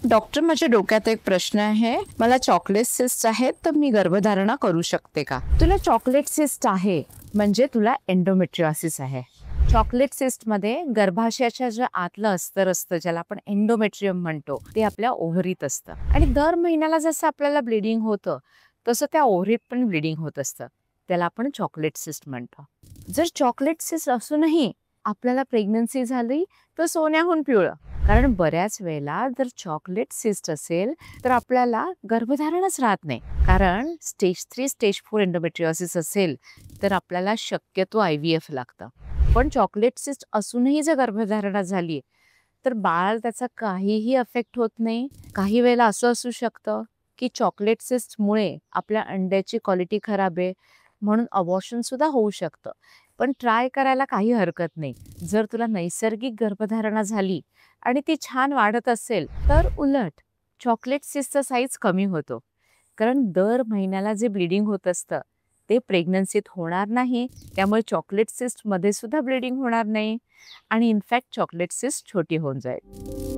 Doctor, माझ्या डोक्यात एक प्रश्न आहे. मला चॉकलेट सिस्ट आहेत, तर मी गर्भधारणा करू शकते का? तुला चॉकलेट सिस्ट आहे म्हणजे तुला एंडोमेट्रियोसिस आहे. चॉकलेट सिस्टमध्ये गर्भाशयाच्या जे आतलं अस्तर असतं, ज्याला आपण एंडोमेट्रियम म्हणतो, ते आपल्या ओव्हरीत असतं. आणि दर महिन्याला जसं आपल्याला ब्लिडिंग होतं, तसं त्या ओव्हरीत पण ब्लिडिंग होत असतं. त्याला आपण चॉकलेट सिस्ट म्हणतो. जर चॉकलेट सिस्ट असूनही आपल्याला प्रेग्नन्सी झाली, तर सोन्याहून पिवळं. कारण बऱ्याच वेळेला जर चॉकलेट सिस्ट असेल तर आपल्याला गर्भधारणच राहत नाही. कारण स्टेज 3 स्टेज 4 एंडोमेट्रियोसिस असेल तर आपल्याला शक्यतो IVF लागतं. पण चॉकलेट सिस्ट असूनही जर गर्भधारणा झाली तर बाळ त्याचा काहीही अफेक्ट होत नाही. काही वेळेला असं असू शकतं की चॉकलेट सिस्टमुळे आपल्या अंड्याची क्वालिटी खराब आहे म्हणून अबॉर्शन सुद्धा होऊ शकतं. पण ट्राय करायला काही हरकत नाही. जर तुला नैसर्गिक गर्भधारणा झाली आणि ती छान वाढत असेल तर उलट चॉकलेट सिस्टचा साईज कमी होतो. कारण दर महिन्याला जे ब्लिडिंग होत असतं ते प्रेग्नन्सीत होणार नाही. त्यामुळे चॉकलेट सिस्टमध्ये सुद्धा ब्लिडिंग होणार नाही आणि इनफॅक्ट चॉकलेट सिस्ट छोटी होऊन जाईल.